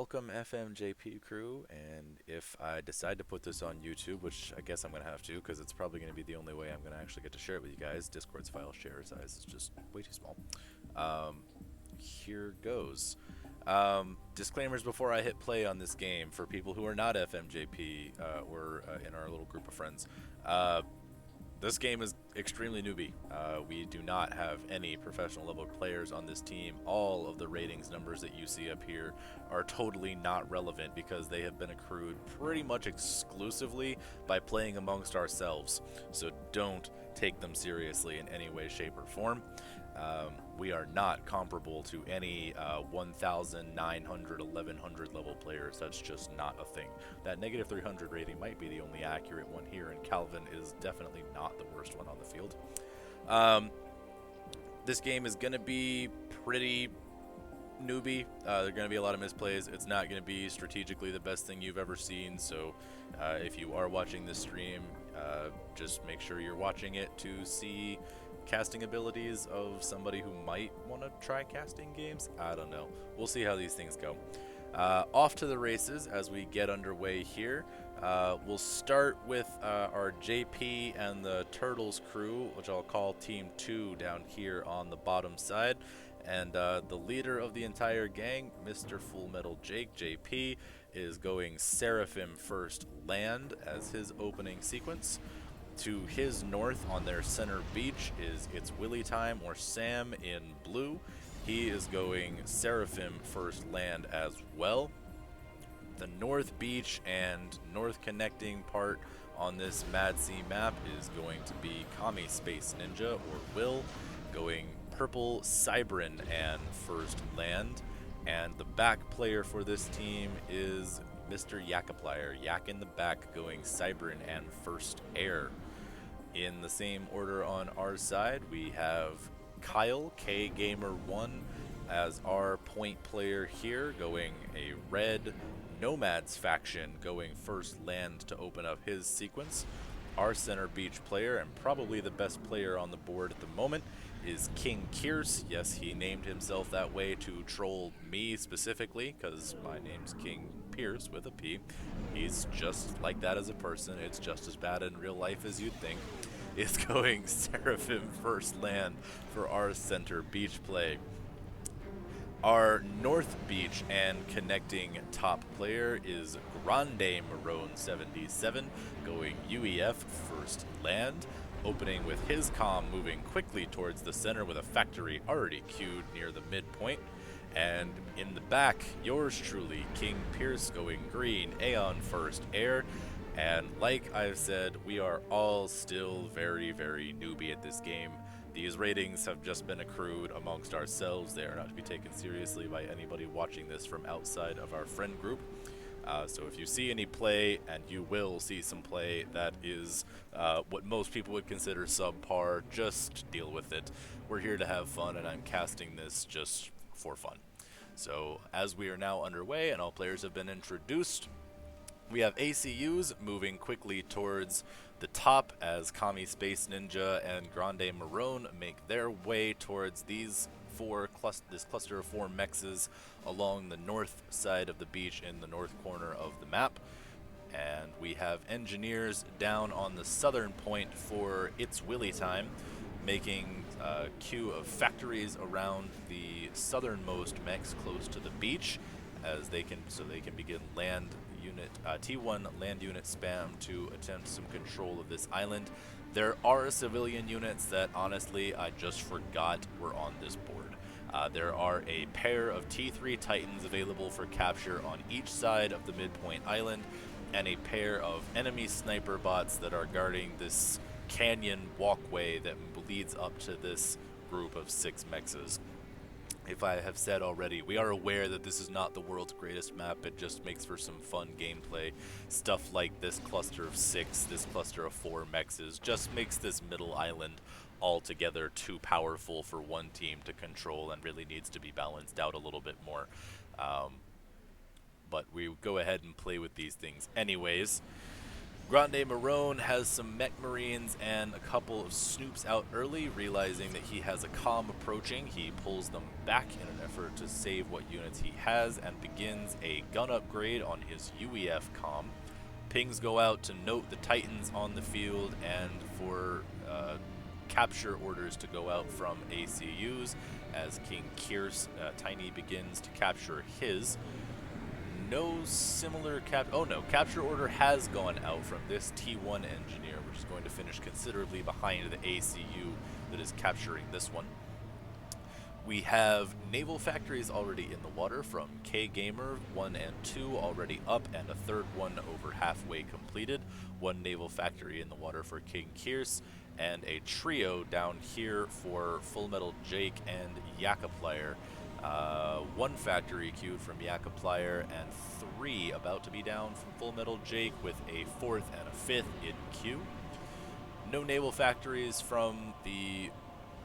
welcome FMJP crew, and if I decide to put this on YouTube, which I guess I'm going to have to because it's probably going to be the only way I'm going to actually get to share it with you guys, Discord's file share size is just way too small. Here goes. Disclaimers before I hit play on this game for people who are not FMJP or in our little group of friends. This game is extremely newbie. We do not have any professional level players on this team. All of the ratings numbers that you see up here are totally not relevant because they have been accrued pretty much exclusively by playing amongst ourselves. So don't take them seriously in any way, shape, or form. We are not comparable to any 1,900, 1,100 level players. That's just not a thing. That negative 300 rating might be the only accurate one here, and Calvin is definitely not the worst one on the field. This game is going to be pretty newbie. There are going to be a lot of misplays. It's not going to be strategically the best thing you've ever seen, so if you are watching this stream, just make sure you're watching it to see casting abilities of somebody who might want to try casting games. I don't know. We'll see how these things go. Off to the races as we get underway here. We'll start with our JP and the Turtles crew, which I'll call Team 2 down here on the bottom side. And the leader of the entire gang, Mr. Full Metal Jake, JP, is going Seraphim first land as his opening sequence. To his north on their center beach is It's Willy Time, or Sam in blue. He is going Seraphim first land as well. The north beach and north connecting part on this Mad Sea map is going to be Kami Space Ninja, or Will, going purple Cybrin and first land. And the back player for this team is Mr. Yakaplier, Yak in the back, going Cybrin and first air. In the same order on our side, we have Kyle, KGamer1, as our point player here, going a red Nomads faction, going first land to open up his sequence. Our center beach player, and probably the best player on the board at the moment, is King Kierce. Yes, he named himself that way to troll me specifically, because my name's King Pierce with a P. He's just like that as a person. It's just as bad in real life as you'd think. Is going Seraphim first land for our center beach play. Our north beach and connecting top player is Grande Marone 77, going UEF first land, opening with his comm moving quickly towards the center with a factory already queued near the midpoint. And in the back, yours truly, King Pierce, going green, Aeon first air. And like I've said, we are all still very, very newbie at this game. These ratings have just been accrued amongst ourselves. They are not to be taken seriously by anybody watching this from outside of our friend group. So if you see any play, and you will see some play that is what most people would consider subpar, just deal with it. We're here to have fun, and I'm casting this just for fun. So as we are now underway and all players have been introduced, we have ACUs moving quickly towards the top as Kami Space Ninja and Grande Marone make their way towards this cluster of 4 mexes along the north side of the beach in the north corner of the map. And we have engineers down on the southern point for It's Willy Time, making a queue of factories around the southernmost mechs close to the beach, as they can begin land unit T1 land unit spam to attempt some control of this island. There are civilian units that honestly I just forgot were on this board. There are a pair of T3 Titans available for capture on each side of the midpoint island, and a pair of enemy sniper bots that are guarding this canyon walkway that leads up to this group of 6 mexes. If I have said already, we are aware that this is not the world's greatest map. It just makes for some fun gameplay. Stuff like this cluster of 6, this cluster of 4 mexes, just makes this middle island altogether too powerful for one team to control, and really needs to be balanced out a little bit more. But we go ahead and play with these things anyways. Grande Marone has some mech marines and a couple of snoops out early. Realizing that he has a comm approaching, he pulls them back in an effort to save what units he has and begins a gun upgrade on his UEF comm. Pings go out to note the Titans on the field and for capture orders to go out from ACUs as King Kier's Tiny begins to capture his. No similar capture order has gone out from this T1 engineer, which is going to finish considerably behind the ACU that is capturing this one. We have naval factories already in the water from K-Gamer, 1 and 2 already up, and a third one over halfway completed. One naval factory in the water for King Kier's, and a trio down here for Full Metal Jake and Yakiplier. One factory queued from Yakiplier, and 3 about to be down from Full Metal Jake, with a 4th and a 5th in queue. No naval factories from the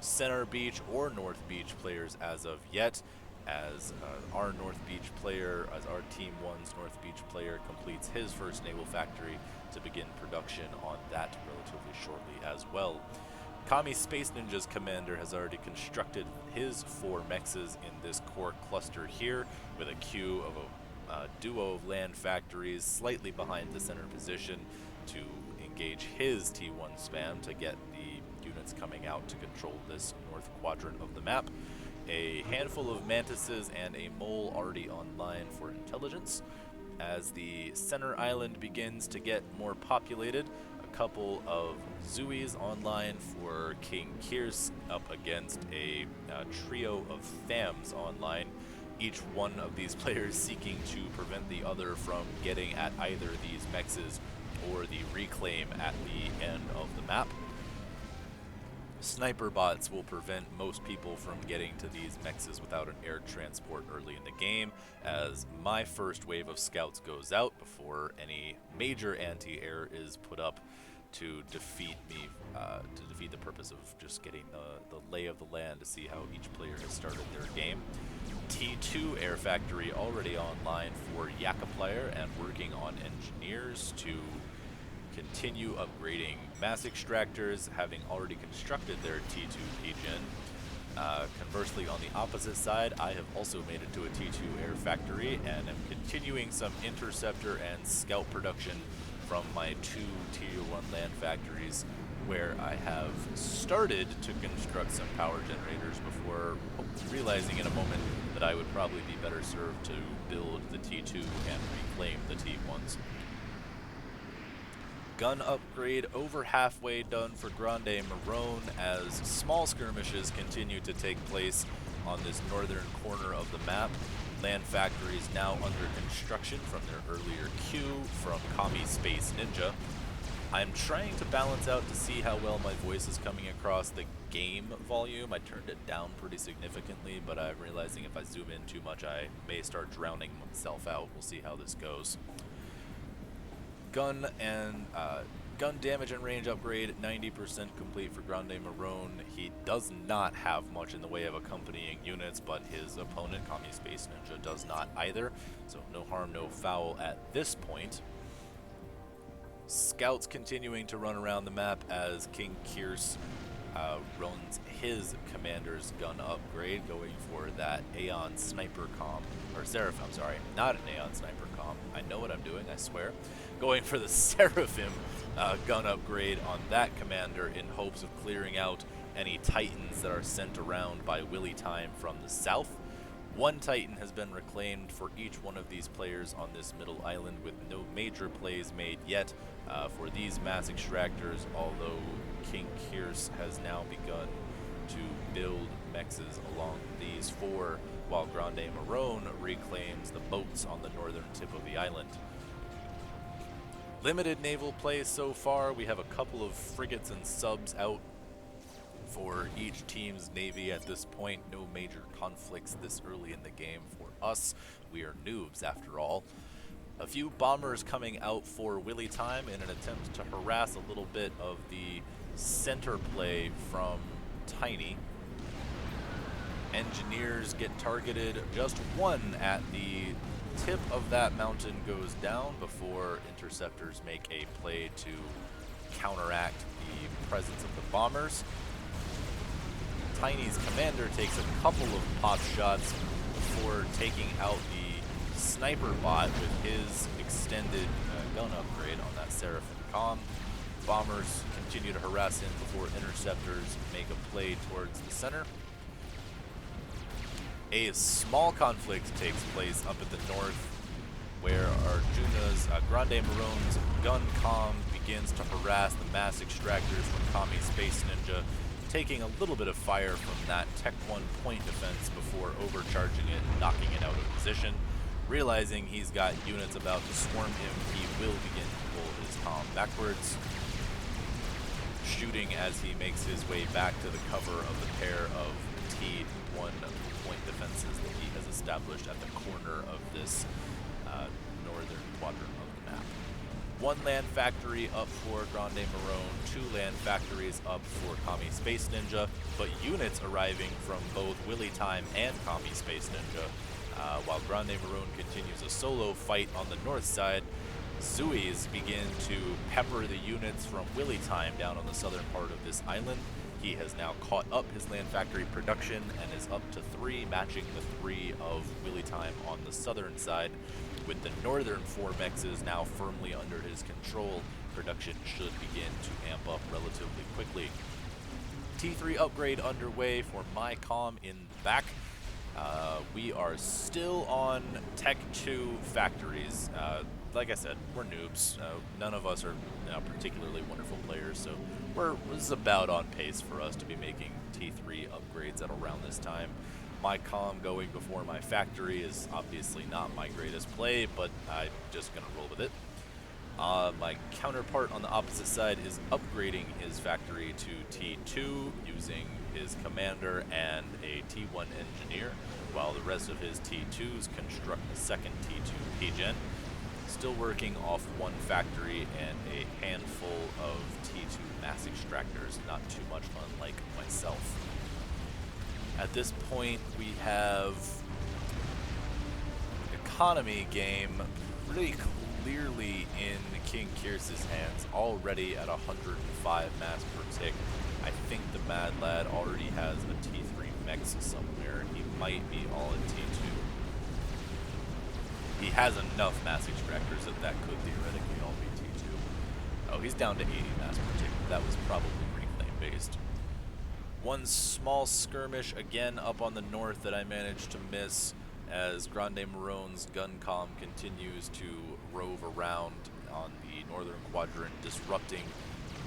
Center Beach or North Beach players as of yet, as our North Beach player, as our Team 1's North Beach player completes his first naval factory to begin production on that relatively shortly as well. Kami Space Ninja's commander has already constructed his 4 mexes in this core cluster here, with a queue of a duo of land factories slightly behind the center position to engage his T1 spam to get the units coming out to control this north quadrant of the map. A handful of mantises and a mole already online for intelligence. As the center island begins to get more populated, a couple of Zuis online for King Kier's up against a trio of Thams online. Each one of these players seeking to prevent the other from getting at either these mexes or the reclaim at the end of the map. Sniper bots will prevent most people from getting to these mexes without an air transport early in the game, as my first wave of scouts goes out before any major anti-air is put up to defeat me, to defeat the purpose of just getting the lay of the land to see how each player has started their game. T2 Air Factory already online for Yakiplier and working on engineers to continue upgrading mass extractors, having already constructed their T2 PGen. Conversely, on the opposite side, I have also made it to a T2 Air Factory and am continuing some interceptor and scout production from my 2 Tier 1 land factories, where I have started to construct some power generators before realizing in a moment that I would probably be better served to build the T2 and reclaim the T1s. Gun upgrade over halfway done for Grande Marone, as small skirmishes continue to take place on this northern corner of the map. Land factories now under construction from their earlier queue from Kami Space Ninja. I'm trying to balance out to see how well my voice is coming across the game volume. I turned it down pretty significantly, but I'm realizing if I zoom in too much I may start drowning myself out. We'll see how this goes. Gun damage and range upgrade 90% complete for Grande Marone. He does not have much in the way of accompanying units, but his opponent, Kami Space Ninja, does not either. So no harm, no foul at this point. Scouts continuing to run around the map as King Kier's runs his commander's gun upgrade, going for that Aeon Sniper comm, or Seraphim, I'm sorry, not an Aeon Sniper comm. I know what I'm doing, I swear. Going for the Seraphim gun upgrade on that commander in hopes of clearing out any Titans that are sent around by Willy Time from the south. One Titan has been reclaimed for each one of these players on this middle island, with no major plays made yet for these mass extractors, although King Kier's has now begun to build mexes along these 4, while Grande Marone reclaims the boats on the northern tip of the island. Limited naval play so far. We have a couple of frigates and subs out for each team's navy at this point. No major conflicts this early in the game for us. We are noobs after all. A few bombers coming out for Willy Time in an attempt to harass a little bit of the center play from Tiny. Engineers get targeted, just one at the tip of that mountain goes down before interceptors make a play to counteract the presence of the bombers. Tiny's commander takes a couple of pop shots before taking out the sniper bot with his extended gun upgrade on that Seraphim comm. Bombers continue to harass him before interceptors make a play towards the center. A small conflict takes place up at the north, where Arjuna's Grande Maroon's gun comm begins to harass the mass extractors from Kami Space Ninja, taking a little bit of fire from that Tech 1 point defense before overcharging it and knocking it out of position. Realizing he's got units about to swarm him, he will begin to pull his comm backwards, shooting as he makes his way back to the cover of the pair of T1 point defenses that he has established at the corner of this northern quadrant of the map. One land factory up for Grande Maroon, 2 land factories up for Kami Space Ninja, but units arriving from both Willy Time and Kami Space Ninja. While Grande Maroon continues a solo fight on the north side, Zuis begin to pepper the units from Willy Time down on the southern part of this island. He has now caught up his land factory production and is up to 3, matching the 3 of Willy Time on the southern side. With the northern 4 mexes now firmly under his control, production should begin to amp up relatively quickly. T3 upgrade underway for my comm in the back. We are still on Tech 2 factories. Like I said, we're noobs. None of us are particularly wonderful players, so this is about on pace for us to be making T3 upgrades at around this time. My comm going before my factory is obviously not my greatest play, but I'm just going to roll with it. My counterpart on the opposite side is upgrading his factory to T2 using his commander and a T1 engineer, while the rest of his T2s construct the second T2 P-Gen. Still working off 1 factory and a handful of T2 mass extractors, not too much unlike myself. At this point, we have economy game pretty clearly in King Kyrsa's hands, already at 105 mass per tick. I think the Mad Lad already has a T3 mex somewhere. He might be all at T2. He has enough mass extractors that could theoretically all be T2. Oh, he's down to 80 mass per tick. That was probably reclaim based. One small skirmish again up on the north that I managed to miss as Grande Maroon's gun comm continues to rove around on the northern quadrant, disrupting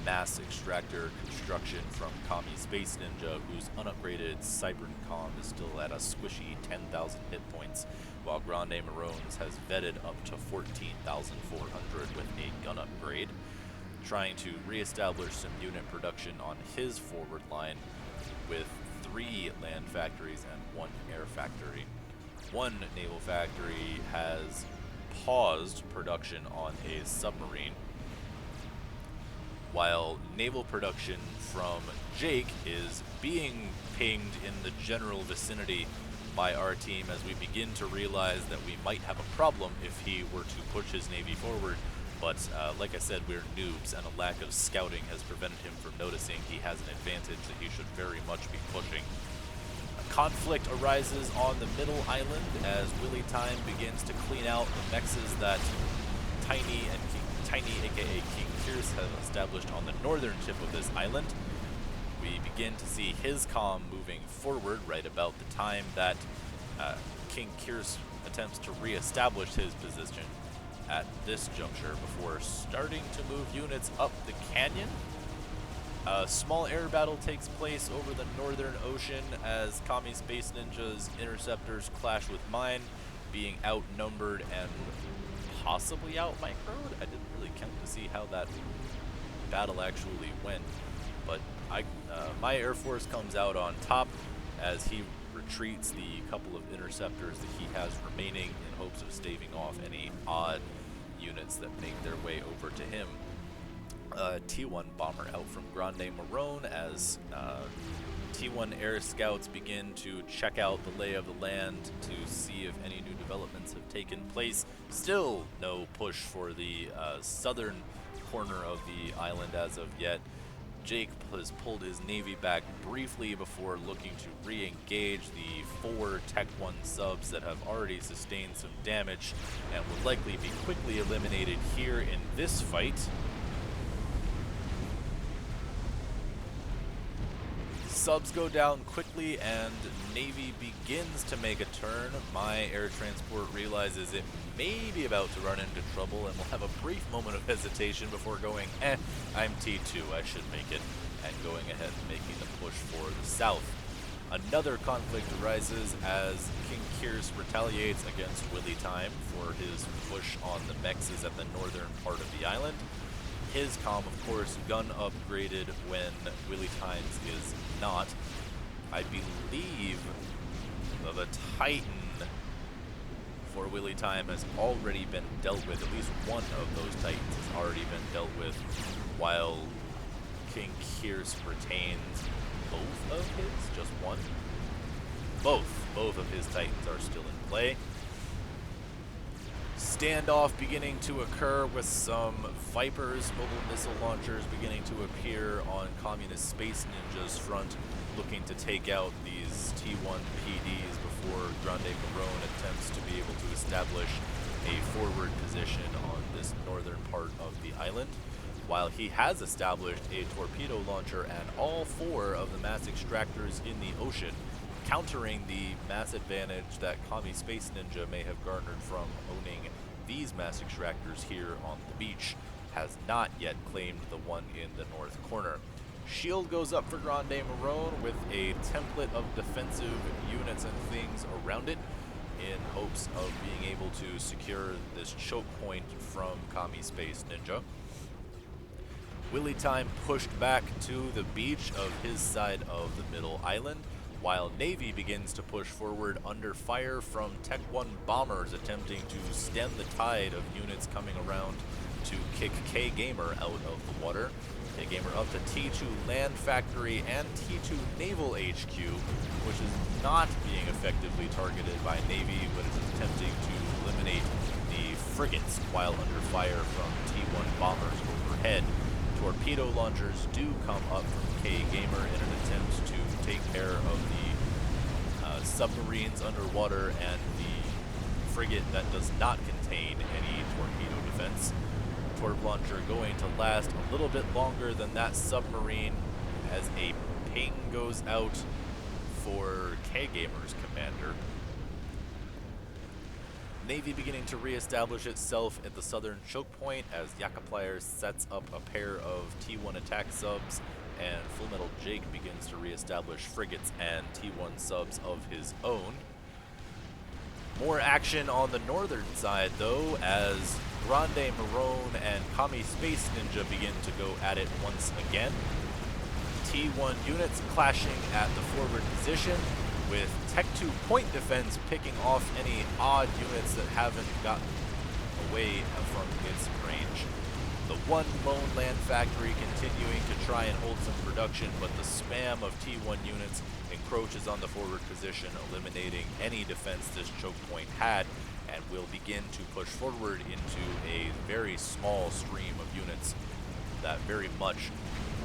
mass extractor construction from Kami Space Ninja, whose unupgraded Cybern comm is still at a squishy 10,000 hit points, while Grande Maroon's has vetted up to 14,400 with a gun upgrade, trying to reestablish some unit production on his forward line with 3 land factories and 1 air factory. 1 naval factory has paused production on a submarine, while naval production from Jake is being pinged in the general vicinity by our team as we begin to realize that we might have a problem if he were to push his navy forward. But like I said, we're noobs, and a lack of scouting has prevented him from noticing he has an advantage that he should very much be pushing. A conflict arises on the middle island as Willy Time begins to clean out the mexes that Tiny aka King Kyrsa have established on the northern tip of this island. We begin to see his comm moving forward right about the time that King Kyrsa attempts to re-establish his position at this juncture before starting to move units up the canyon. A small air battle takes place over the northern ocean as Kami Space Ninja's interceptors clash with mine, being outnumbered and possibly out-microed. I didn't really count to see how that battle actually went, but my Air Force comes out on top as he retreats the couple of interceptors that he has remaining in hopes of staving off any odd units that make their way over to him. T1 bomber out from Grande Maroon as T1 air scouts begin to check out the lay of the land to see if any new developments have taken place. Still no push for the southern corner of the island as of yet. Jake has pulled his navy back briefly before looking to re-engage the 4 Tech 1 subs that have already sustained some damage and will likely be quickly eliminated here in this fight. Subs go down quickly and Navy begins to make a turn. My air transport realizes it may be about to run into trouble and will have a brief moment of hesitation before going, I'm T2, I should make it, and going ahead and making the push for the south. Another conflict arises as King Kyr's retaliates against Willy Time for his push on the mexes at the northern part of the island. His comm, of course, gun upgraded when Willy Time's is not. I believe the Titan for Willy Time has already been dealt with. At least one of those Titans has already been dealt with, while King Kyr's retains both of his? Just one? Both of his Titans are still in play. Standoff beginning to occur with some Vipers, mobile missile launchers beginning to appear on Communist Space Ninja's front, looking to take out these T1 PDs before Grande Marone attempts to be able to establish a forward position on this northern part of the island. While he has established a torpedo launcher and all 4 of the mass extractors in the ocean, countering the mass advantage that Commie Space Ninja may have garnered from owning these mass extractors here on the beach, has not yet claimed the one in the north corner. Shield goes up for Grande Marone with a template of defensive units and things around it in hopes of being able to secure this choke point from Commie Space Ninja. Willy Time pushed back to the beach of his side of the middle island, while Navy begins to push forward under fire from Tech 1 bombers attempting to stem the tide of units coming around to kick K-Gamer out of the water. K-Gamer up to T2 Land Factory and T2 Naval HQ, which is not being effectively targeted by Navy, but is attempting to eliminate the frigates while under fire from T1 bombers overhead. Torpedo launchers do come up from K-Gamer in an attempt to take care of the submarines underwater and the frigate that does not contain any torpedo defense. Torp launcher going to last a little bit longer than that submarine as a ping goes out for K-Gamer's commander. Navy beginning to reestablish itself at the southern choke point as Yakaplier sets up a pair of T1 attack subs, and Full Metal Jake begins to reestablish frigates and T1 subs of his own. More action on the northern side though, as Grande Marone and Commie Space Ninja begin to go at it once again. T1 units clashing at the forward position, with Tech 2 point defense picking off any odd units that haven't gotten away from its range. The 1 lone land factory continuing to try and hold some production, but the spam of T1 units encroaches on the forward position, eliminating any defense this choke point had, and will begin to push forward into a very small stream of units that very much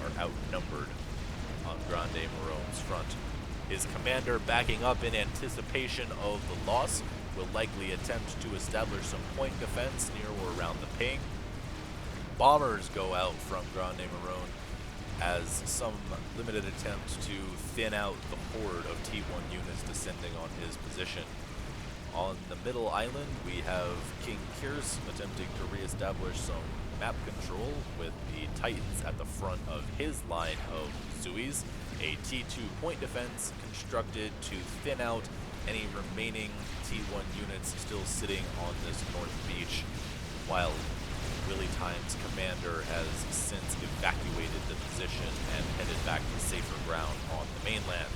are outnumbered on Grande Marone's front. His commander, backing up in anticipation of the loss, will likely attempt to establish some point defense near or around the ping. Bombers go out from Grande Marone as some limited attempt to thin out the horde of T1 units descending on his position. On the middle island, we have King Kyr's attempting to reestablish some map control with the Titans at the front of his line of Zuis. A T2 point defense constructed to thin out any remaining T1 units still sitting on this north beach, while Willy Time's commander has since evacuated the position and headed back to safer ground on the mainland.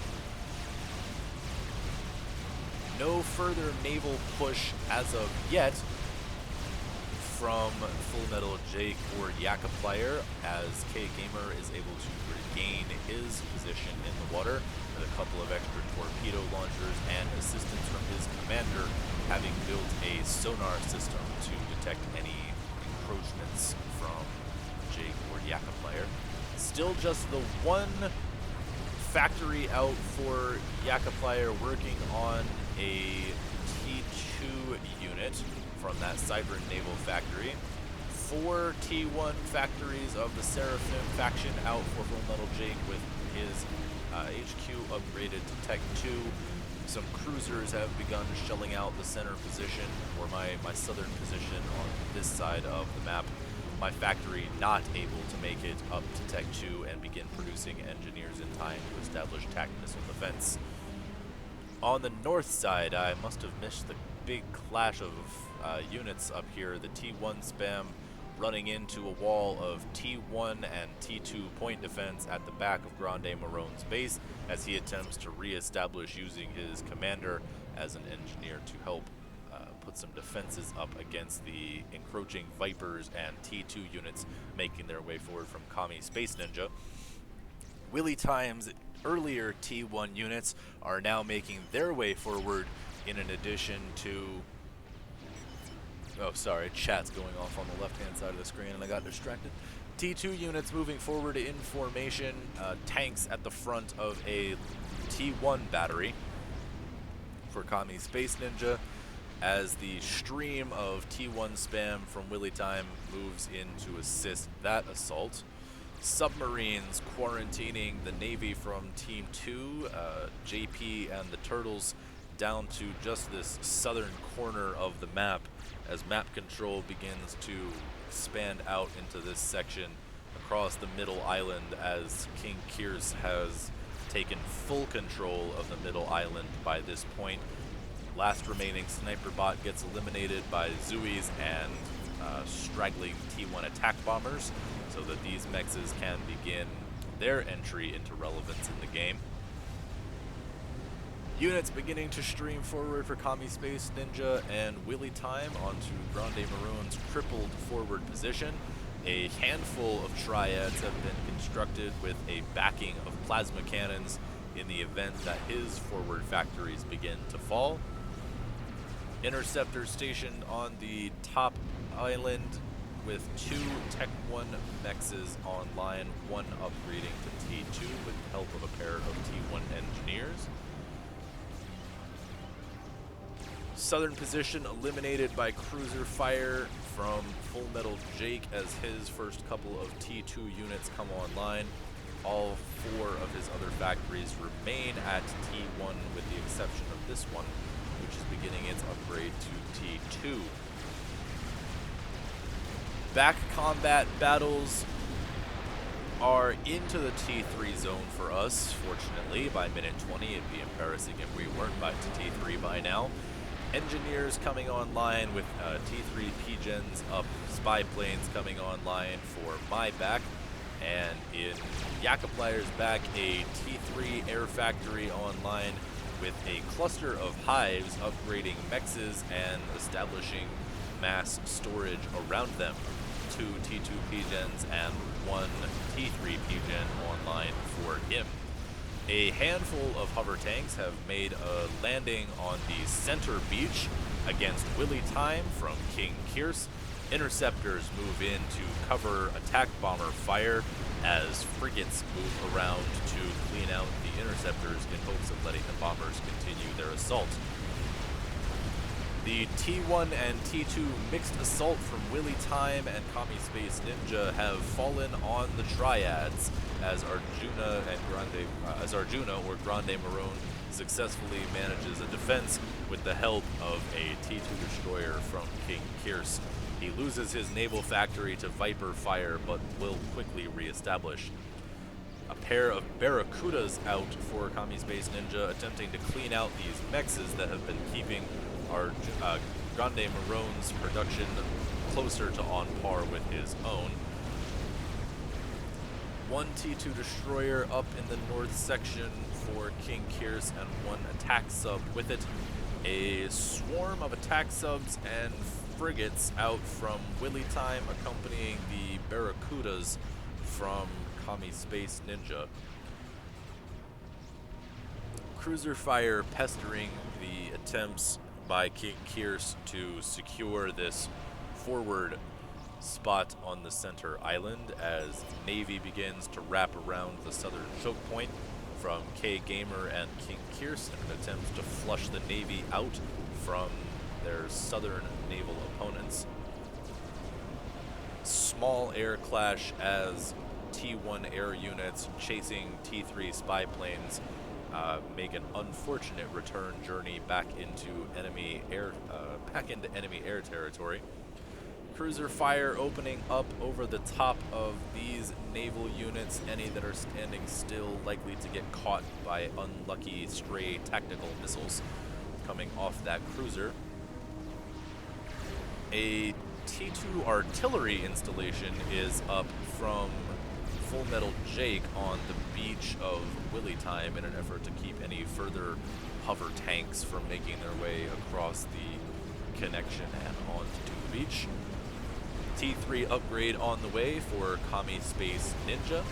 No further naval push as of yet from Full Metal Jake or Yakapplier as K Gamer is able to regain his position in the water with a couple of extra torpedo launchers and assistance from his commander, having built a sonar system to detect any encroachments from Jake or Yakapplier. Still just the one factory out for Yakapplier, working on a T2 unit from that Cybern Naval Factory. 4 T1 factories of the Seraphim faction out for Full Metal Jake with his HQ upgraded to Tech 2. Some cruisers have begun shelling out the center position, or my southern position on this side of the map. My factory not able to make it up to Tech 2 and begin producing engineers in time to establish TAC missile defense. On the north side, I must have missed the big clash of units up here. The T1 spam running into a wall of T1 and T2 point defense at the back of Grande Marone's base as he attempts to re-establish using his commander as an engineer to help put some defenses up against the encroaching Vipers and T2 units making their way forward from Kami Space Ninja. Willy Time's earlier T1 units are now making their way forward in addition to... Oh, sorry, chat's going off on the left-hand side of the screen and I got distracted. T2 units moving forward in formation, tanks at the front of a T1 battery for Kami Space Ninja, as the stream of T1 spam from Willy Time moves in to assist that assault. Submarines quarantining the Navy from Team 2, JP and the Turtles down to just this southern corner of the map as map control begins to expand out into this section across the middle island as King Kierce has taken full control of the middle island by this point. Last remaining sniper bot gets eliminated by Zuis and straggling T1 attack bombers so that these mexes can begin their entry into relevance in the game. Units beginning to stream forward for Kami Space Ninja and Willy Time onto Grande Maroon's crippled forward position. A handful of triads have been constructed with a backing of plasma cannons in the event that his forward factories begin to fall. Interceptor stationed on the top island with 2 Tech 1 mexes online, one upgrading to T2 with the help of a pair of T1 engineers. Southern position eliminated by cruiser fire from Full Metal Jake as his first couple of T2 units come online. All 4 of his other factories remain at T1 with the exception of this one, which is beginning its upgrade to T2. Back combat battles are into the T3 zone for us, fortunately. By minute 20, it'd be embarrassing if we weren't by T3 by now. Engineers coming online with T3 P-Gens up, spy planes coming online for my back, and in Yakaplier's back, a T3 air factory online with a cluster of hives upgrading mexes and establishing mass storage around them. 2 T2 P-Gens and 1 T3 P-Gen online for him. A handful of hover tanks have made a landing on the center beach against Willy Time from King Kierce. Interceptors move in to cover attack bomber fire as frigates move around to clean out the interceptors in hopes of letting the bombers continue their assault. The T1 and T2 mixed assault from Willy Time and Kami Space Ninja have fallen on the triads as Arjuna or Grande Marone successfully manages a defense with the help of a T2 destroyer from King Kierce. He loses his naval factory to Viper fire but will quickly re-establish. A pair of Barracudas out for Kami Space Ninja attempting to clean out these mexes that have been keeping our Grande Marone's production closer to on par with his own. 1 T2 destroyer up in the north section for King Kierce and 1 attack sub with it. A swarm of attack subs and frigates out from Willy Time accompanying the Barracudas from Kami Space Ninja. Cruiser fire pestering the attempts by King Kierce to secure this forward spot on the center island as Navy begins to wrap around the southern choke point from K Gamer and King Kierce in an attempt to flush the Navy out from their southern naval opponents. Small air clash as T1 air units chasing T3 spy planes make an unfortunate return journey back into enemy air territory. Cruiser fire opening up over the top of these naval units, any that are standing still likely to get caught by unlucky stray tactical missiles coming off that cruiser. A T2 artillery installation is up from Full Metal Jake on the beach of Willy Time in an effort to keep any further hover tanks from making their way across the connection and onto the beach. T3 upgrade on the way for Kami Space Ninja.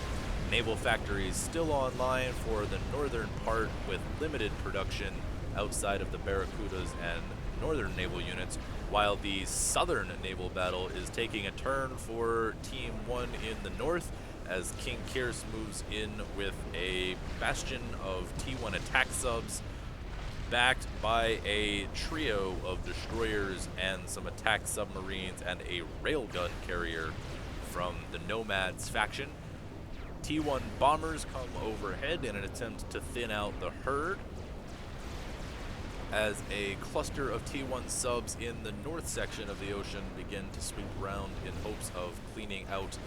Naval factories still online for the northern part with limited production outside of the Barracudas and northern naval units, while the southern naval battle is taking a turn for Team 1 in the north as King Kierce moves in with a bastion of T1 attack subs backed by a trio of destroyers and some attack submarines and a railgun carrier from the Nomads faction. T1 bombers come overhead in an attempt to thin out the herd as a cluster of T1 subs in the north section of the ocean begin to sweep around in hopes of cleaning out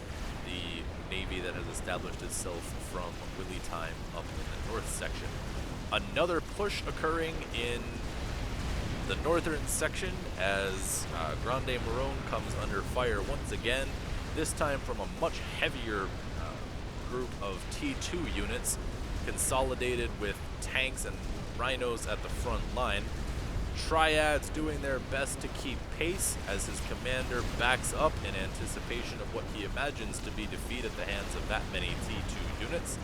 the Navy that has established itself from Willy Time up in the north section. Another push occurring in the northern section as Grande Marone comes under fire once again, this time from a much heavier group of T2 units, consolidated with tanks and rhinos at the front line. Triads doing their best to keep pace as his commander backs up in anticipation of what he imagines to be defeat at the hands of that many T2 units.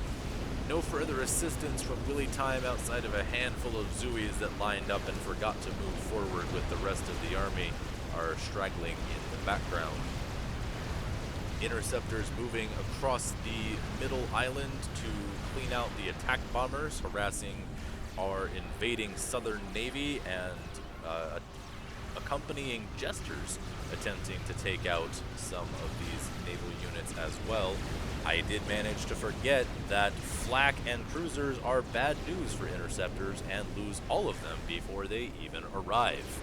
No further assistance from Willy Time outside of a handful of Zuis that lined up and forgot to move forward with the rest of the army are straggling in the background. Interceptors moving across the middle island to clean out the attack bombers harassing our invading southern navy and accompanying jesters attempting to take out some of these naval units as well. I did manage to forget that flak and cruisers are bad news for interceptors and lose all of them before they even arrive.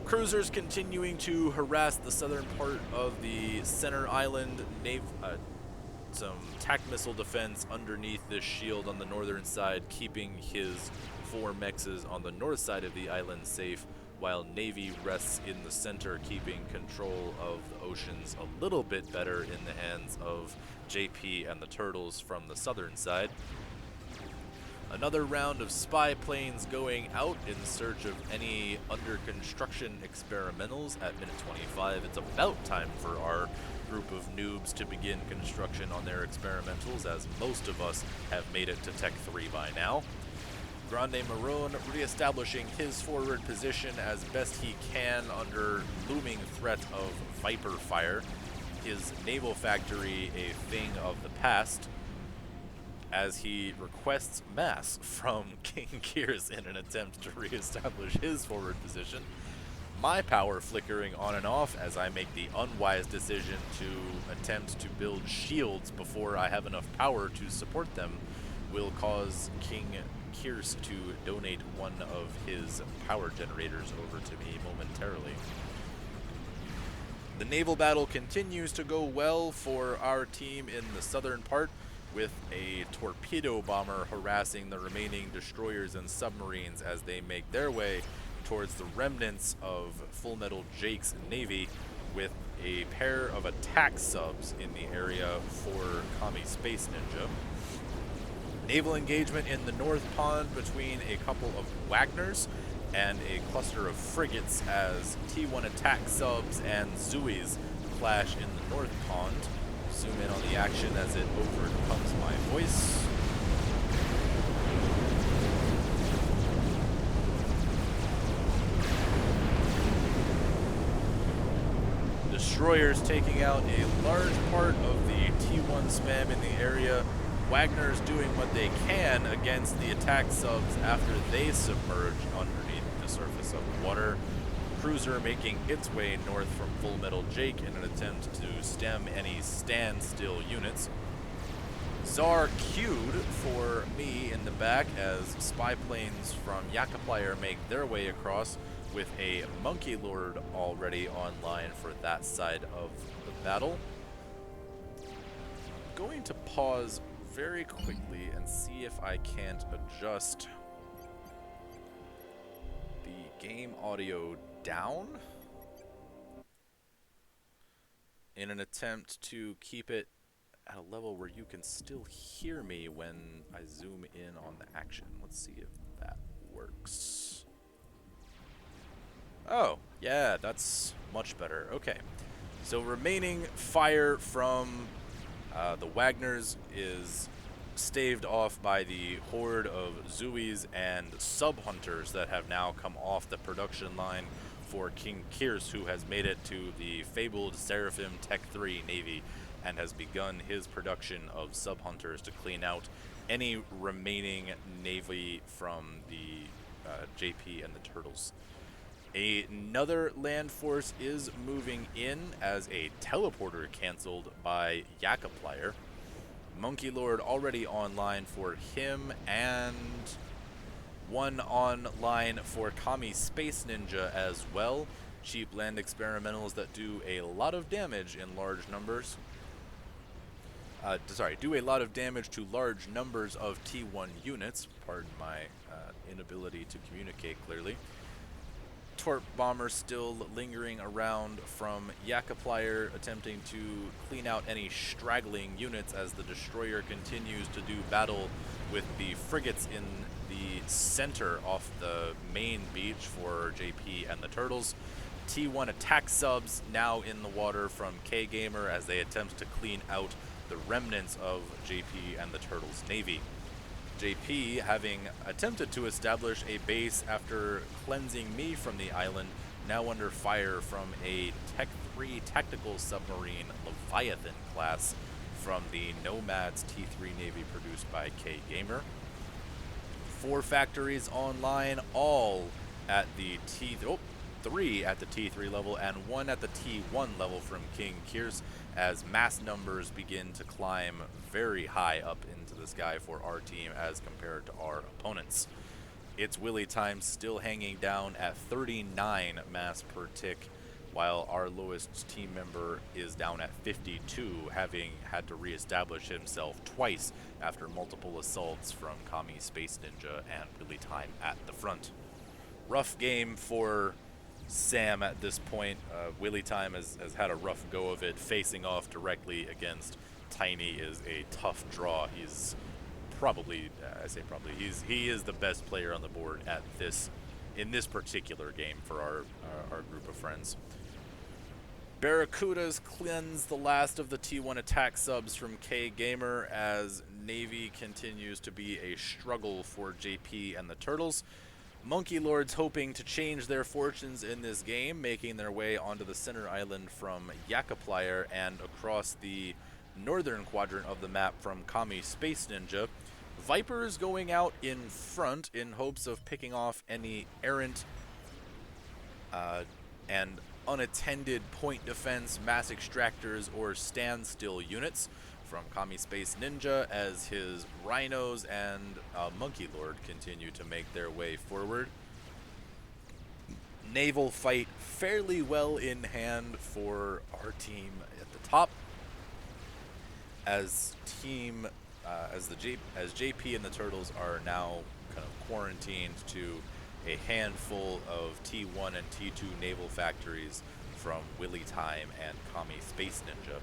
Cruisers continuing to harass the southern part of the center island. Some TAC missile defense underneath this shield on the northern side, keeping his 4 mexes on the north side of the island safe, while Navy rests in the center, keeping control of the oceans a little bit better in the hands of JP and the Turtles from the southern side. Another round of spy planes going out in search of any under construction experimentals at minute 25. It's about time for our group of noobs to begin construction on their experimentals, as most of us have made it to Tech 3 by now. Grande Marone reestablishing his forward position as best he can under looming threat of Viper fire. His naval factory a thing of the past, as he requests mass from King Kierce in an attempt to reestablish his forward position. My power flickering on and off as I make the unwise decision to attempt to build shields before I have enough power to support them will cause King Kierce to donate one of his power generators over to me momentarily. The naval battle continues to go well for our team in the southern part, with a torpedo bomber harassing the remaining destroyers and submarines as they make their way towards the remnants of Full Metal Jake's navy, with a pair of attack subs in the area for Kami Space Ninja. Naval engagement in the North Pond between a couple of Wagners and a cluster of frigates as T1 attack subs and Zuis clash in the North Pond. Zoom in on the action as it overcomes my voice. Destroyers taking out a large part of the T1 spam in the area. Wagner's doing what they can against the attack subs after they submerge underneath the surface of the water. Cruiser making its way north from Full Metal Jake in an attempt to stem any standstill units. Tsar queued for me in the back as spy planes from Yakaplier make their way across, with a Monkey Lord already online for that side of the battle. I'm going to pause very quickly and see if I can't adjust the game audio down in an attempt to keep it at a level where you can still hear me when I zoom in on the action. Let's see if that works. Oh, yeah, that's much better. Okay, so remaining fire from the Wagners is staved off by the horde of Zuis and sub-hunters that have now come off the production line for King Kirse, who has made it to the fabled Seraphim Tech 3 Navy and has begun his production of sub-hunters to clean out any remaining Navy from the JP and the Turtles. Another land force is moving in as a teleporter canceled by Yakaplier. Monkey Lord already online for him, and one online for Kami Space Ninja as well. Cheap land experimentals that do a lot of damage in large numbers. Do a lot of damage to large numbers of T1 units. Pardon my inability to communicate clearly. Torp bomber still lingering around from Yakaplier, attempting to clean out any straggling units as the destroyer continues to do battle with the frigates in the center off the main beach for JP and the Turtles. T1 attack subs now in the water from K-Gamer as they attempt to clean out the remnants of JP and the Turtles Navy. JP, having attempted to establish a base after cleansing me from the island, now under fire from a Tech 3 tactical submarine Leviathan class from the Nomads T3 Navy produced by K-Gamer. 4 factories online, all at the three at the T3 level and 1 at the T1 level from King Kirse, as mass numbers begin to climb very high up into the sky for our team as compared to our opponents. It's Willy time still hanging down at 39 mass per tick, while our lowest team member is down at 52, having had to reestablish himself twice after multiple assaults from Kami Space Ninja and Willy time at the front. Rough game for Sam at this point. Willy time has had a rough go of it. Facing off directly against Tiny is a tough draw. He's probably, he is the best player on the board at in this particular game for our group of friends. Barracudas cleanse the last of the T1 attack subs from K-Gamer as Navy continues to be a struggle for JP and the Turtles. Monkey Lords hoping to change their fortunes in this game, making their way onto the center island from Yakaplier and across the northern quadrant of the map from Kami Space Ninja. Vipers going out in front in hopes of picking off any errant and unattended point defense, mass extractors, or standstill units from Kami Space Ninja as his Rhinos and Monkey Lord continue to make their way forward. Naval fight fairly well in hand for our team at the top, as JP and the Turtles are now kind of quarantined to a handful of T1 and T2 naval factories from Willy time and Kami Space Ninja.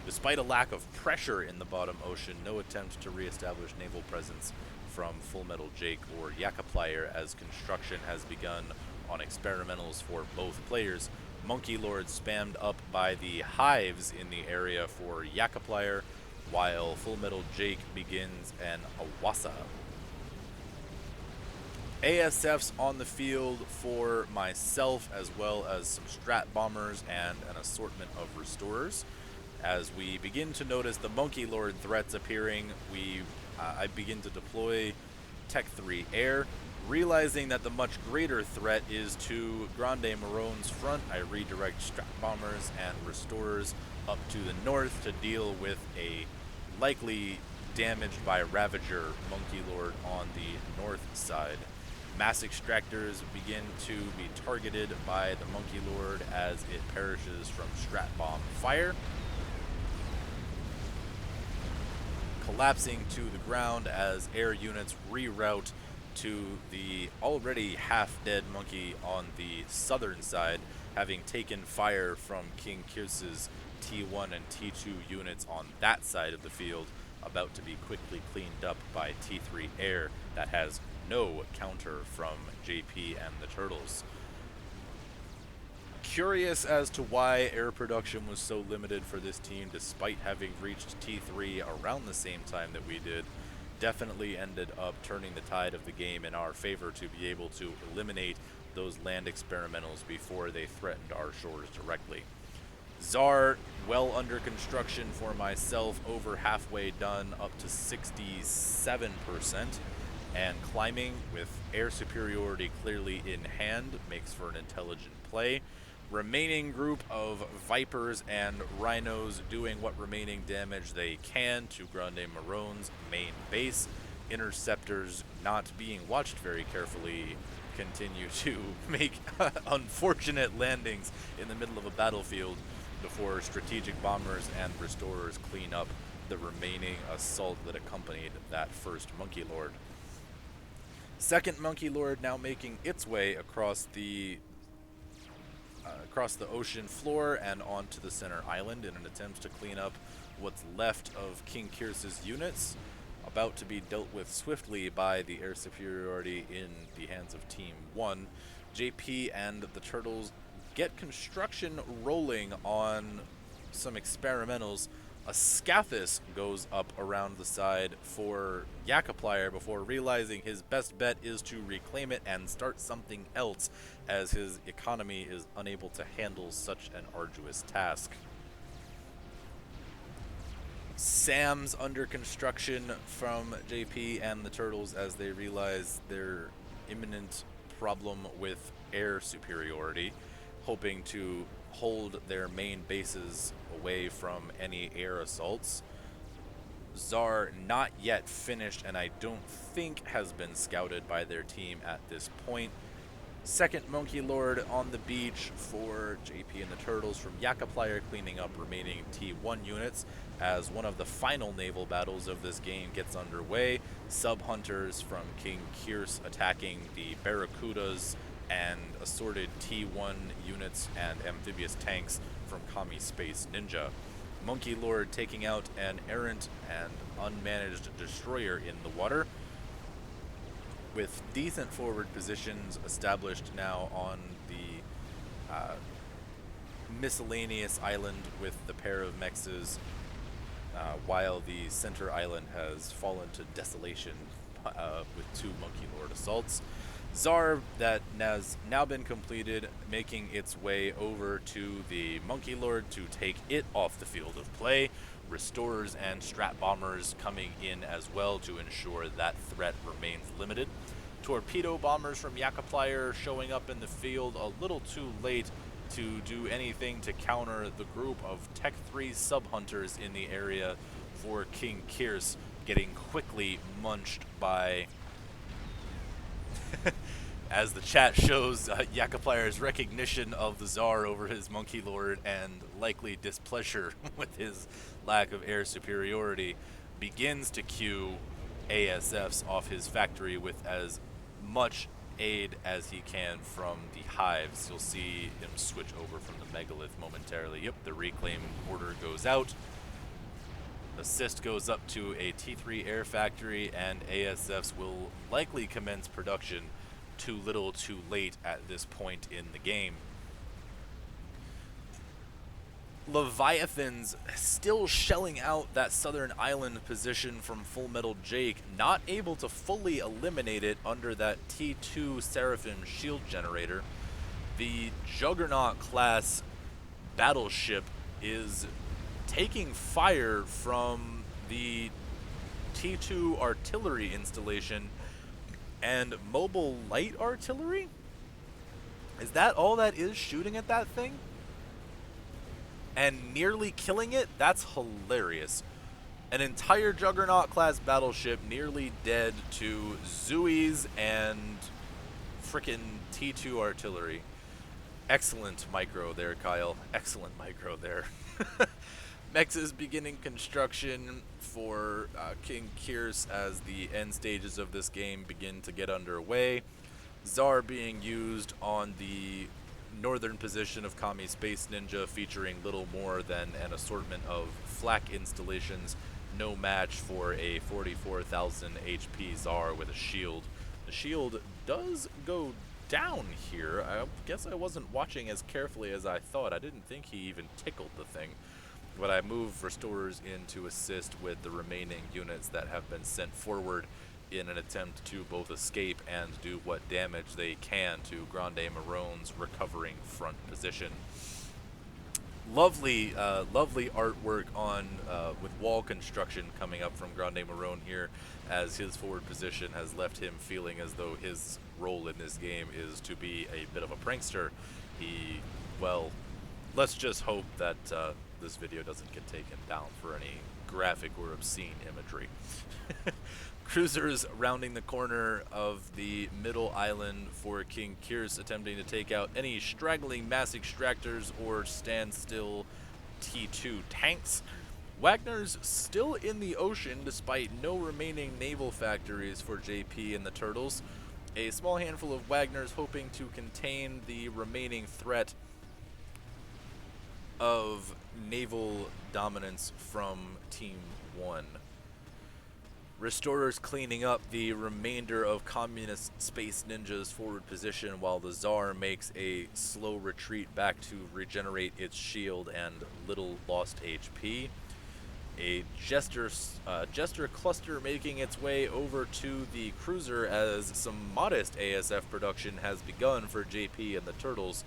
Despite a lack of pressure in the bottom ocean, no attempt to reestablish naval presence from Full Metal Jake or Yakapplier, as construction has begun on experimentals for both players. Monkey Lord spammed up by the hives in the area for Yakapplier, while Full Metal Jake begins an Awasa. ASFs on the field for myself, as well as some strat bombers and an assortment of restorers. As we begin to notice the Monkey Lord threats appearing, I begin to deploy Tech 3 Air. Realizing that the much greater threat is to Grande Marone's front, I redirect strat bombers and restorers up to the north to deal with a likely damaged by Ravager Monkey Lord on the north side. Mass extractors begin to be targeted by the Monkey Lord as it perishes from strat bomb fire, collapsing to the ground as air units reroute to the already half-dead monkey on the southern side, having taken fire from King Kirce's T1 and T2 units on that side of the field, about to be quickly cleaned up by T3 Air that has no counter from JP and the Turtles. Curious as to why air production was so limited for this team despite having reached T3 around the same time that we did. Definitely ended up turning the tide of the game in our favor to be able to eliminate those land experimentals before they threatened our shores directly. Tsar, well under construction for myself, over halfway done, up to 67%, and climbing with air superiority clearly in hand, makes for an intelligent play. Remaining group of Vipers and Rhinos doing what remaining damage they can to Grande Marone's main base. Interceptors, not being watched very carefully, continue to make unfortunate landings in the middle of a battlefield before strategic bombers and restorers clean up the remaining assault that accompanied that first Monkey Lord. Second Monkey Lord now making its way across the ocean floor and onto the center island in an attempt to clean up what's left of King Kirce's units, about to be dealt with swiftly by the air superiority in the hands of Team 1. JP and the Turtles get construction rolling on some experimentals. A Scathus goes up around the side for Yakapplier before realizing his best bet is to reclaim it and start something else, as his economy is unable to handle such an arduous task. Sam's under construction from JP and the Turtles as they realize their imminent problem with air superiority, hoping to hold their main bases away from any air assaults. Tsar not yet finished, and I don't think has been scouted by their team at this point. Second Monkey Lord on the beach for JP and the Turtles from Yakapplier, cleaning up remaining T1 units as one of the final naval battles of this game gets underway. Sub-hunters from King Kirce attacking the Barracudas and assorted T1 units and amphibious tanks from Kami Space Ninja. Monkey Lord taking out an errant and unmanaged destroyer in the water, with decent forward positions established now on the miscellaneous island with the pair of mexes, while the center island has fallen to desolation with two Monkey Lord assaults. Tsar, that has now been completed, making its way over to the Monkey Lord to take it off the field of play. Restorers and strat bombers coming in as well to ensure that threat remains limited. Torpedo bombers from Yakapplier showing up in the field a little too late to do anything to counter the group of Tech 3 sub-hunters in the area for King Kirce, getting quickly munched by... As the chat shows, Yakapplier's recognition of the Tsar over his Monkey Lord and likely displeasure with his lack of air superiority begins to cue ASFs off his factory with as much aid as he can from the hives. You'll see him switch over from the megalith momentarily. Yep, the reclaim order goes out. Assist goes up to a T3 air factory, and ASFs will likely commence production too little too late at this point in the game. Leviathans still shelling out that southern island position from Full Metal Jake, not able to fully eliminate it under that T2 Seraphim shield generator. The Juggernaut class battleship is taking fire from the T2 artillery installation and mobile light artillery? Is that all that is shooting at that thing? And nearly killing it? That's hilarious. An entire Juggernaut class battleship nearly dead to Zooies and frickin' T2 artillery. Excellent micro there, Kyle. Excellent micro there. Mex is beginning construction for King Kirse as the end stages of this game begin to get underway. Tsar being used on the northern position of Kami Space Ninja, featuring little more than an assortment of flak installations, no match for a 44,000 HP Tsar with a shield. The shield does go down here. I guess I wasn't watching as carefully as I thought. I didn't think he even tickled the thing. But I move Restorers in to assist with the remaining units that have been sent forward in an attempt to both escape and do what damage they can to Grande Marone's recovering front position. Lovely artwork on with wall construction coming up from Grande Marone here, as his forward position has left him feeling as though his role in this game is to be a bit of a prankster. Well, let's just hope that this video doesn't get taken down for any graphic or obscene imagery. Cruisers rounding the corner of the middle island for King Kirse, attempting to take out any straggling mass extractors or standstill T2 tanks. Wagner's still in the ocean despite no remaining naval factories for JP and the Turtles. A small handful of Wagners hoping to contain the remaining threat of naval dominance from Team 1. Restorers cleaning up the remainder of Communist Space Ninja's forward position, while the Tsar makes a slow retreat back to regenerate its shield and little lost HP. A Jester cluster making its way over to the cruiser as some modest ASF production has begun for JP and the Turtles.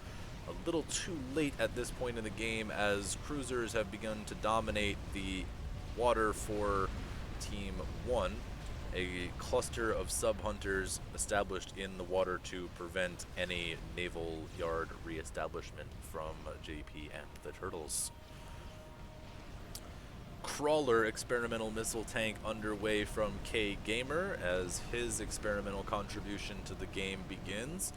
A little too late at this point in the game, as cruisers have begun to dominate the water for Team 1. A cluster of sub-hunters established in the water to prevent any naval yard re-establishment from JP and the Turtles. Crawler experimental missile tank underway from K Gamer as his experimental contribution to the game begins.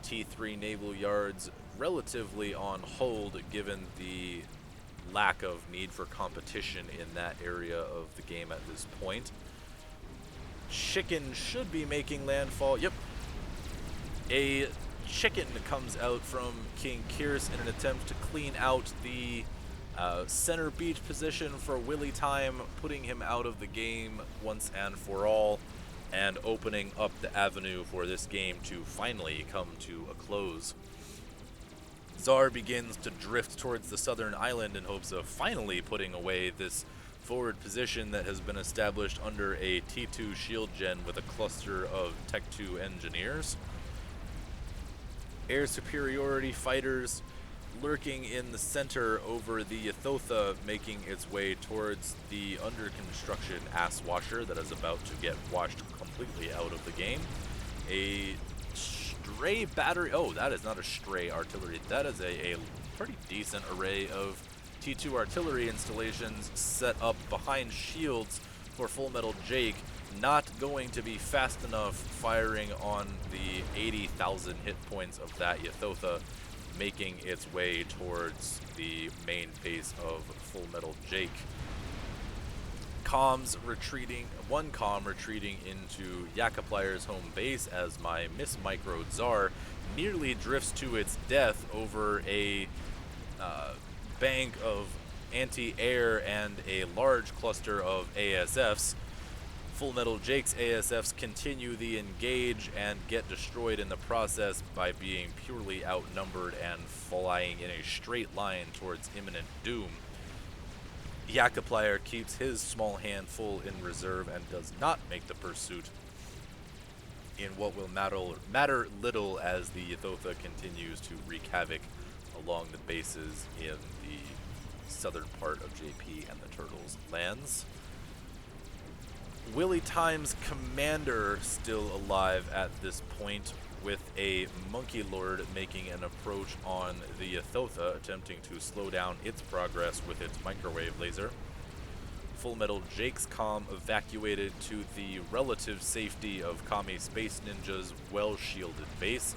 T3 naval yards relatively on hold given the lack of need for competition in that area of the game at this point. Chicken should be making landfall. Yep. A chicken comes out from King Kirse in an attempt to clean out the center beach position for Willy Time, putting him out of the game once and for all, and opening up the avenue for this game to finally come to a close. Tsar begins to drift towards the southern island in hopes of finally putting away this forward position that has been established under a T2 shield gen with a cluster of Tech 2 engineers. Air superiority fighters lurking in the center over the Ythotha, making its way towards the under construction ass washer that is about to get washed completely out of the game. A stray battery, oh, that is not a stray artillery, that is a pretty decent array of T2 artillery installations set up behind shields for Full Metal Jake, not going to be fast enough firing on the 80,000 hit points of that Ythotha, making its way towards the main base of Full Metal Jake. Comms retreating, one comm retreating into Yakaplayer's home base as my Miss Micro Tsar nearly drifts to its death over a bank of anti-air and a large cluster of ASFs. Full Metal Jake's ASFs continue the engage and get destroyed in the process by being purely outnumbered and flying in a straight line towards imminent doom. Yakiplier keeps his small handful in reserve and does not make the pursuit in what will matter little as the Ythotha continues to wreak havoc along the bases in the southern part of JP and the Turtles' lands. Willie Time's commander still alive at this point, with a Monkey Lord making an approach on the Ythotha, attempting to slow down its progress with its microwave laser. Full Metal Jake's comm evacuated to the relative safety of Kami Space Ninja's well-shielded base,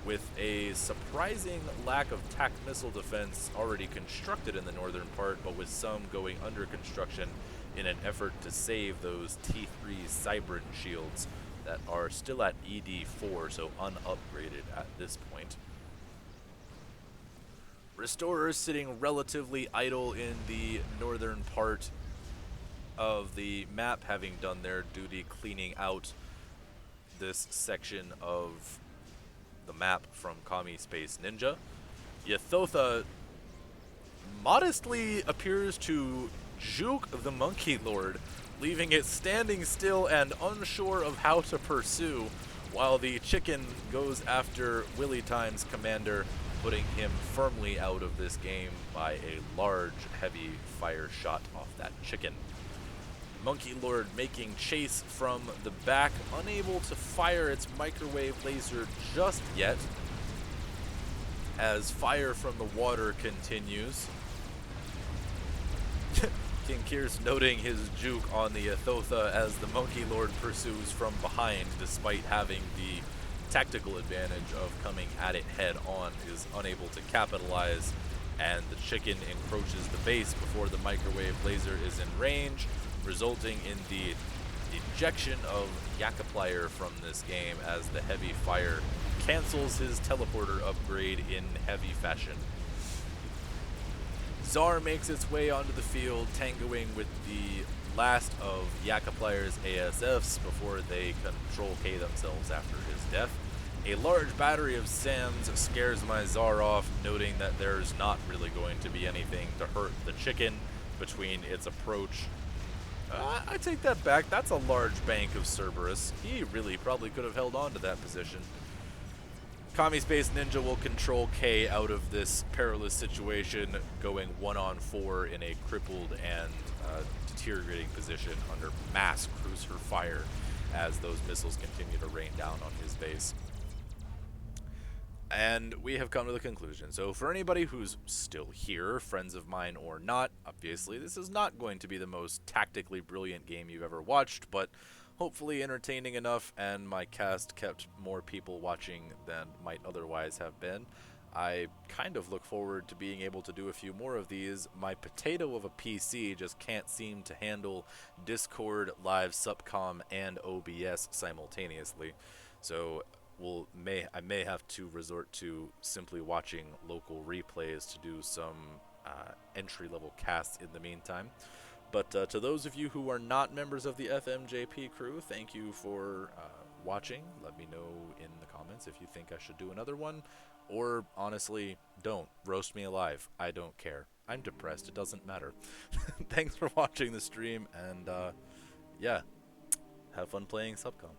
with a surprising lack of TAC missile defense already constructed in the northern part, but with some going under construction in an effort to save those T3 Cybran shields that are still at ED4, so unupgraded at this point. Restorers sitting relatively idle in the northern part of the map, having done their duty cleaning out this section of the map from Kami Space Ninja. Ythotha modestly appears to juke the Monkey Lord, leaving it standing still and unsure of how to pursue, while the chicken goes after Willie Time's commander, putting him firmly out of this game by a large, heavy fire shot off that chicken. Monkey Lord making chase from the back, unable to fire its microwave laser just yet, as fire from the water continues. King Kier's noting his juke on the Ythotha as the Monkey Lord pursues from behind, despite having the tactical advantage of coming at it head on, is unable to capitalize, and the chicken encroaches the base before the microwave laser is in range, resulting in the ejection of Yakiplier from this game as the heavy fire cancels his teleporter upgrade in heavy fashion. Czar makes its way onto the field, tangoing with the last of Yakiplier's ASFs before they control K themselves after his death. A large battery of SAMs scares my Czar off, noting that there's not really going to be anything to hurt the chicken between its approach. I take that back. That's a large bank of Cerberus. He really probably could have held on to that position. Kami Space Ninja will control K out of this perilous situation, going 1-on-4 in a crippled and deteriorating position under mass cruiser fire as those missiles continue to rain down on his base. And we have come to the conclusion. So for anybody who's still here, friends of mine or not, obviously this is not going to be the most tactically brilliant game you've ever watched, but hopefully entertaining enough, and my cast kept more people watching than might otherwise have been. I kind of look forward to being able to do a few more of these. My potato of a PC just can't seem to handle Discord, live subcom, and OBS simultaneously. So I may have to resort to simply watching local replays to do some entry-level casts in the meantime. But to those of you who are not members of the FMJP crew, thank you for watching. Let me know in the comments if you think I should do another one, or honestly, don't. Roast me alive. I don't care. I'm depressed. It doesn't matter. Thanks for watching the stream, and yeah, have fun playing Subcom.